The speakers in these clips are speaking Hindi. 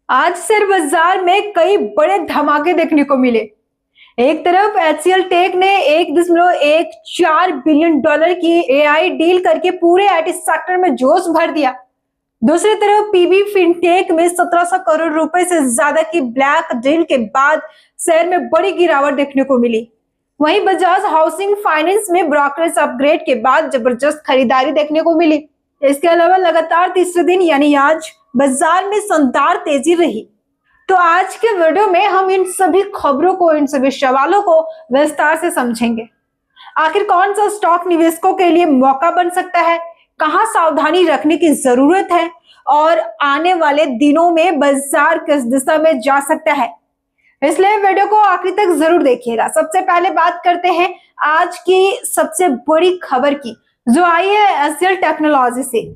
आज शेयर बाजार में कई बड़े धमाके देखने को मिले। एक तरफ एचसीएल टेक ने 1.14 बिलियन डॉलर की एआई डील करके पूरे आईटी सेक्टर में जोश भर दिया। दूसरी तरफ पीबी फिनटेक में 1700 करोड़ रुपए से ज्यादा की ब्लैक डील के बाद शेयर में बड़ी गिरावट देखने को मिली। वहीं बजाज हाउसिंग फाइनेंस में ब्रोकरेज अपग्रेड के बाद जबरदस्त खरीदारी देखने को मिली। इसके अलावा लगातार तीसरे दिन यानी आज बाजार में शानदार तेजी रही। तो आज के वीडियो में हम इन सभी खबरों को, इन सभी सवालों को विस्तार से समझेंगे। आखिर कौन सा स्टॉक निवेशकों के लिए मौका बन सकता है, कहां सावधानी रखने की जरूरत है और आने वाले दिनों में बाजार किस दिशा में जा सकता है, इसलिए वीडियो को आखिर तक जरूर देखिएगा। सबसे पहले बात करते हैं आज की सबसे बड़ी खबर की, जो आई है एचसीएल टेक्नोलॉजी से।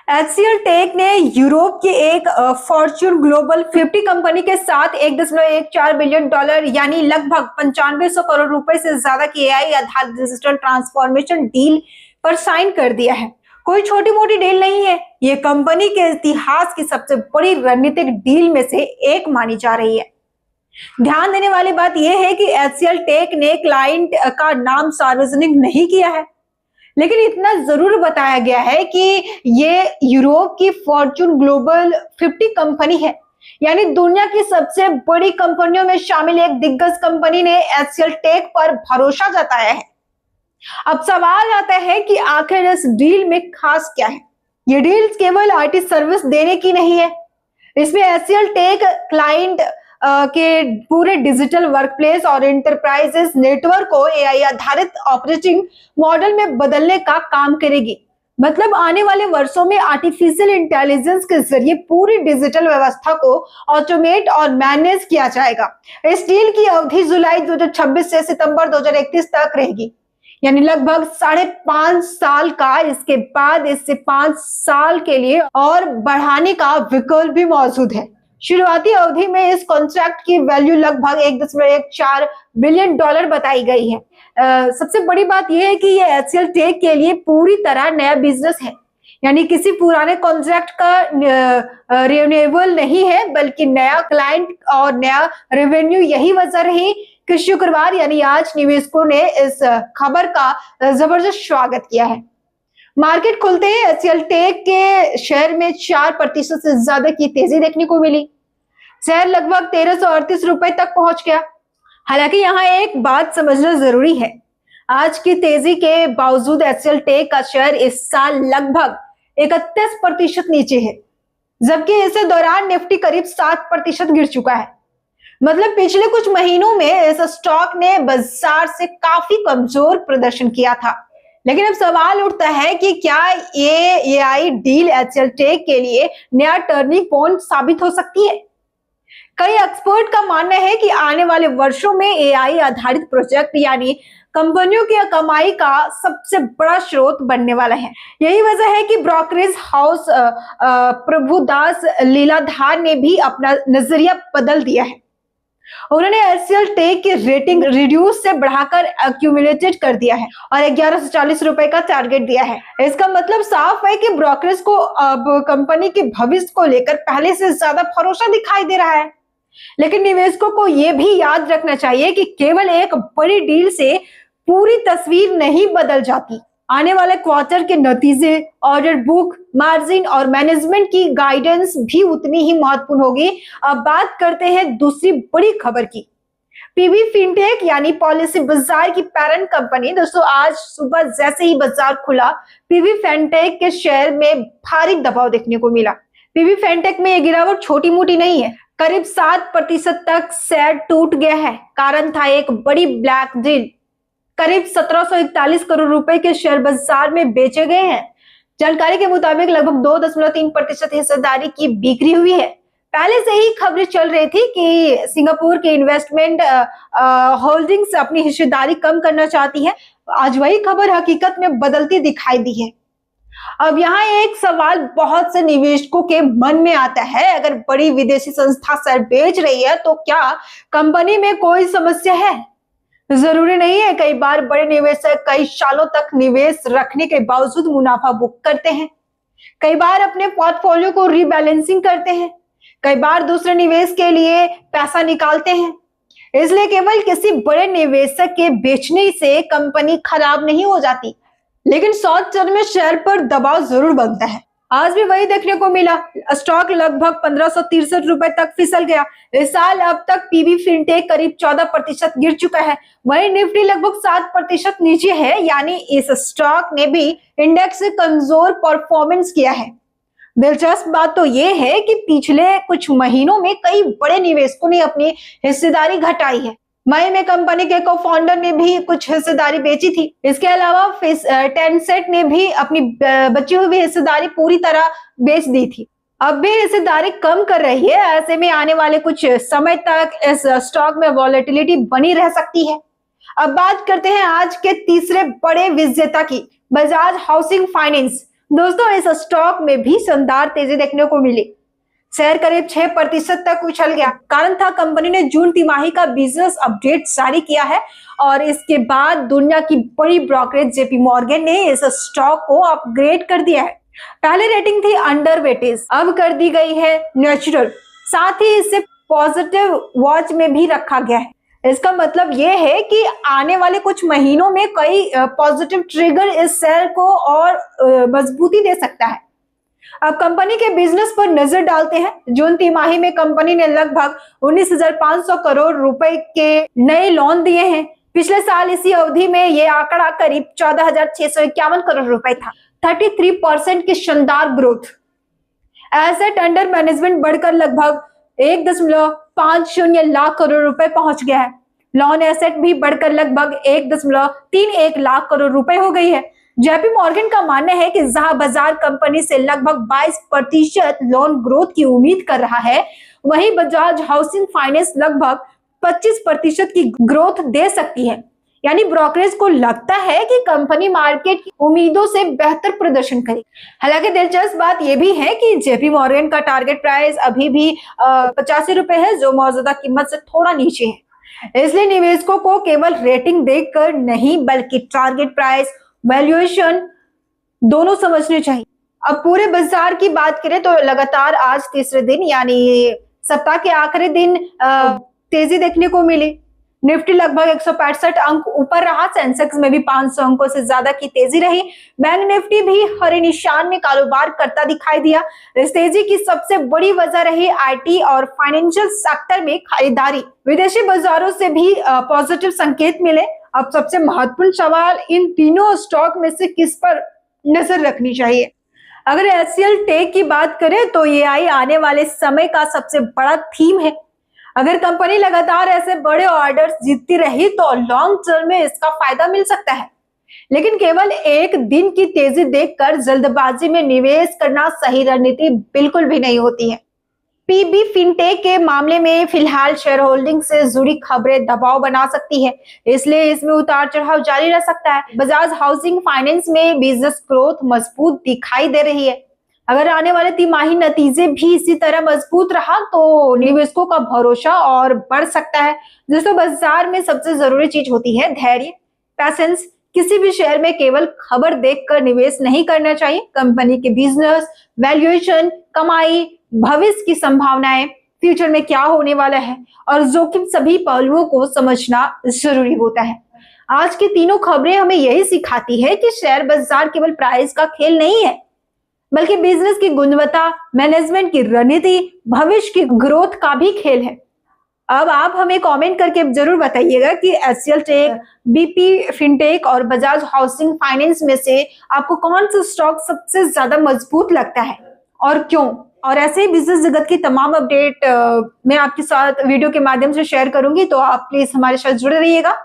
एचसीएल टेक ने यूरोप की एक फॉर्च्यून ग्लोबल 50 कंपनी के साथ 1.14 बिलियन डॉलर यानी लगभग 9500 करोड़ रुपए से ज्यादा की एआई आधारित डिजिटल ट्रांसफॉर्मेशन डील पर साइन कर दिया है। कोई छोटी मोटी डील नहीं है, ये कंपनी के इतिहास की सबसे बड़ी रणनीतिक डील में से एक मानी जा रही है। ध्यान देने वाली बात यह है कि एचसीएल टेक ने क्लाइंट का नाम सार्वजनिक नहीं किया है, लेकिन इतना जरूर बताया गया है कि ये यूरोप की फॉर्च्यून ग्लोबल 50 कंपनी है, यानी दुनिया की सबसे बड़ी कंपनियों में शामिल एक दिग्गज कंपनी ने एचसीएल टेक पर भरोसा जताया है। अब सवाल आता है कि आखिर इस डील में खास क्या है। ये डील केवल आईटी सर्विस देने की नहीं है, इसमें एचसीएल टेक क्लाइंट के पूरे डिजिटल वर्कप्लेस और इंटरप्राइजेस नेटवर्क को एआई आधारित ऑपरेटिंग मॉडल में बदलने का काम करेगी। मतलब आने वाले वर्षों में आर्टिफिशियल इंटेलिजेंस के जरिए पूरी डिजिटल व्यवस्था को ऑटोमेट और मैनेज किया जाएगा। इस डील की अवधि जुलाई 2026 से सितंबर 2031 तक रहेगी, यानी लगभग 5.5 साल का। इसके बाद इससे 5 साल के लिए और बढ़ाने का विकल्प भी मौजूद है। शुरुआती अवधि में इस कॉन्ट्रैक्ट की वैल्यू लगभग 1.14 बिलियन डॉलर बताई गई है। सबसे बड़ी बात यह है कि यह एचसीएल टेक के लिए पूरी तरह नया बिजनेस है, यानी किसी पुराने कॉन्ट्रैक्ट का रिन्यूएबल नहीं है, बल्कि नया क्लाइंट और नया रेवेन्यू। यही वजह रही कि शुक्रवार यानी आज निवेशकों ने इस खबर का जबरदस्त स्वागत किया है। मार्केट खुलते ही एचसीएल टेक के शेयर में 4% से ज्यादा की तेजी देखने को मिली। शेयर लगभग 1338 रुपए तक पहुंच गया। हालांकि यहाँ एक बात समझना जरूरी है, आज की तेजी के बावजूद एचसीएल टेक का शेयर इस साल लगभग 31% नीचे है, जबकि इस दौरान निफ्टी करीब 7% गिर चुका है। मतलब पिछले कुछ महीनों में इस स्टॉक ने बाजार से काफी कमजोर प्रदर्शन किया था। लेकिन अब सवाल उठता है कि क्या ये एआई डील एचसीएल टेक के लिए नया टर्निंग पॉइंट साबित हो सकती है। कई एक्सपर्ट का मानना है कि आने वाले वर्षों में एआई आधारित प्रोजेक्ट यानी कंपनियों की कमाई का सबसे बड़ा स्रोत बनने वाला है। यही वजह है कि ब्रोकरेज हाउस प्रभुदास लीलाधार ने भी अपना नजरिया बदल दिया है। उन्होंने एचसीएल टेक की रेटिंग रिड्यूस से बढ़ाकर एक्यूमुलेटेड कर दिया है और 1140 रुपए का टारगेट दिया है। इसका मतलब साफ है कि ब्रोकरेज को अब कंपनी के भविष्य को लेकर पहले से ज्यादा भरोसा दिखाई दे रहा है। लेकिन निवेशकों को यह भी याद रखना चाहिए कि केवल एक बड़ी डील से पूरी तस्वीर नहीं बदल जाती। आने वाले क्वार्टर के नतीजे, ऑर्डर बुक, मार्जिन और मैनेजमेंट की गाइडेंस भी उतनी ही महत्वपूर्ण होगी। अब बात करते हैं दूसरी बड़ी खबर की। पीबी फिनटेक यानी पॉलिसी बाजार की पेरेंट कंपनी। दोस्तों आज सुबह जैसे ही बाजार खुला, पीबी फिनटेक के शेयर में भारी दबाव देखने को मिला। पीबी फिनटेक में यह गिरावट छोटी मोटी नहीं है, करीब 7% तक शेयर टूट गया है। कारण था एक बड़ी ब्लैक डील। करीब 1741 करोड़ रुपए के शेयर बाजार में बेचे गए हैं। जानकारी के मुताबिक लगभग 2.3% हिस्सेदारी की बिक्री हुई है। पहले से ही खबरें चल रही थी कि सिंगापुर के इन्वेस्टमेंट होल्डिंग्स अपनी हिस्सेदारी कम करना चाहती है। आज वही खबर हकीकत में बदलती दिखाई दी है। अब यहाँ एक सवाल बहुत से निवेशकों के मन में आता है, अगर बड़ी विदेशी संस्था शेयर बेच रही है तो क्या कंपनी में कोई समस्या है। जरूरी नहीं है। कई बार बड़े निवेशक कई सालों तक निवेश रखने के बावजूद मुनाफा बुक करते हैं। कई बार अपने पोर्टफोलियो को रीबैलेंसिंग करते हैं। कई बार दूसरे निवेश के लिए पैसा निकालते हैं। इसलिए केवल किसी बड़े निवेशक के बेचने से कंपनी खराब नहीं हो जाती, लेकिन शॉर्ट टर्म में शेयर पर दबाव जरूर बनता है। आज भी वही देखने को मिला। स्टॉक लगभग 1563 रुपए तक फिसल गया। इस साल अब तक पीबी फिनटेक करीब 14% गिर चुका है। वहीं निफ्टी लगभग 7% नीचे है, यानी इस स्टॉक ने भी इंडेक्स से कमजोर परफॉर्मेंस किया है। दिलचस्प बात तो यह है कि पिछले कुछ महीनों में कई बड़े निवेशकों ने अपनी हिस्सेदारी घटाई है। मई में कंपनी के को फाउंडर ने भी कुछ हिस्सेदारी बेची थी। इसके अलावा टेंसेंट ने भी अपनी बची हुई हिस्सेदारी पूरी तरह बेच दी थी। अब भी हिस्सेदारी कम कर रही है। ऐसे में आने वाले कुछ समय तक इस स्टॉक में वॉलेटिलिटी बनी रह सकती है। अब बात करते हैं आज के तीसरे बड़े विजेता की, बजाज हाउसिंग फाइनेंस। दोस्तों, इस स्टॉक में भी शानदार तेजी देखने को मिली। शेयर करीब 6% तक उछल गया। कारण था कंपनी ने जून तिमाही का बिजनेस अपडेट जारी किया है और इसके बाद दुनिया की बड़ी ब्रोकरेज जेपी मॉर्गन ने इस स्टॉक को अपग्रेड कर दिया है। पहले रेटिंग थी अंडर वेटेज, अब कर दी गई है नेचुरल। साथ ही इसे पॉजिटिव वॉच में भी रखा गया है। इसका मतलब यह है कि आने वाले कुछ महीनों में कई पॉजिटिव ट्रिगर इस शेयर को और मजबूती दे सकता है। अब कंपनी के बिजनेस पर नजर डालते हैं। जून तिमाही में कंपनी ने लगभग 19,500 करोड़ रुपए के नए लोन दिए हैं। पिछले साल इसी अवधि में यह आंकड़ा करीब 14,651 करोड़ रुपए था। 33% की शानदार ग्रोथ। एसेट अंडर मैनेजमेंट बढ़कर लगभग 1.50 लाख करोड़ रुपए पहुंच गया है। लोन एसेट भी बढ़कर लगभग 1.31 लाख करोड़ रुपए हो गई है। जेपी मॉर्गन का मानना है कि जहां बाजार कंपनी से लगभग 22% लोन ग्रोथ की उम्मीद कर रहा है, वहीं बजाज हाउसिंग फाइनेंस लगभग 25% की ग्रोथ दे सकती है। यानी ब्रोकरेज को लगता है कि कंपनी मार्केट की उम्मीदों से बेहतर प्रदर्शन करेगी। हालांकि दिलचस्प बात यह भी है कि जेपी मॉर्गन का टारगेट प्राइस अभी भी 85 रुपए है, जो मौजूदा कीमत से थोड़ा नीचे है। इसलिए निवेशकों को केवल रेटिंग देखकर नहीं, बल्कि टारगेट प्राइस, वैल्यूएशन दोनों समझने चाहिए। अब पूरे बाजार की बात करें तो लगातार आज तीसरे दिन यानी सप्ताह के आखिरी दिन तेजी देखने को मिली। निफ्टी लगभग 165 अंक ऊपर रहा। सेंसेक्स में भी 500 अंकों से ज्यादा की तेजी रही। बैंक निफ्टी भी हरे निशान में कारोबार करता दिखाई दिया। इस तेजी की सबसे बड़ी वजह रही आईटी और फाइनेंशियल सेक्टर में खरीदारी। विदेशी बाजारों से भी पॉजिटिव संकेत मिले। अब सबसे महत्वपूर्ण सवाल, इन तीनों स्टॉक में से किस पर नजर रखनी चाहिए? अगर एचसीएल टेक की बात करें तो एआई आने वाले समय का सबसे बड़ा थीम है। अगर कंपनी लगातार ऐसे बड़े ऑर्डर्स जीतती रही तो लॉन्ग टर्म में इसका फायदा मिल सकता है, लेकिन केवल एक दिन की तेजी देखकर जल्दबाजी में निवेश करना सही रणनीति बिल्कुल भी नहीं होती है। पीबी फिनटेक के मामले में फिलहाल शेयर होल्डिंग से जुड़ी खबरें दबाव बना सकती है, इसलिए इसमें उतार चढ़ाव जारी रह सकता है। बजाज हाउसिंग फाइनेंस में बिजनेस ग्रोथ मजबूत दिखाई दे रही है। अगर आने वाले तिमाही नतीजे भी इसी तरह मजबूत रहा तो निवेशकों का भरोसा और बढ़ सकता है। दोस्तों, बाजार में सबसे जरूरी चीज होती है धैर्य, पैसेंस। किसी भी शेयर में केवल खबर देखकर निवेश नहीं करना चाहिए। कंपनी के बिजनेस, वैल्यूएशन, कमाई, भविष्य की संभावनाएं, फ्यूचर में क्या होने वाला है और जोखिम, सभी पहलुओं को समझना जरूरी होता है। आज की तीनों खबरें हमें यही सिखाती है कि शेयर बाजार केवल प्राइस का खेल नहीं है, बल्कि बिजनेस की गुणवत्ता, मैनेजमेंट की रणनीति, भविष्य की ग्रोथ का भी खेल है। अब आप हमें कमेंट करके जरूर बताइएगा कि एचसीएल टेक, बीपी फिनटेक और बजाज हाउसिंग फाइनेंस में से आपको कौन सा स्टॉक सबसे ज्यादा मजबूत लगता है और क्यों। और ऐसे ही बिजनेस जगत की तमाम अपडेट मैं आपके साथ वीडियो के माध्यम से शेयर करूंगी, तो आप प्लीज हमारे साथ जुड़े रहिएगा।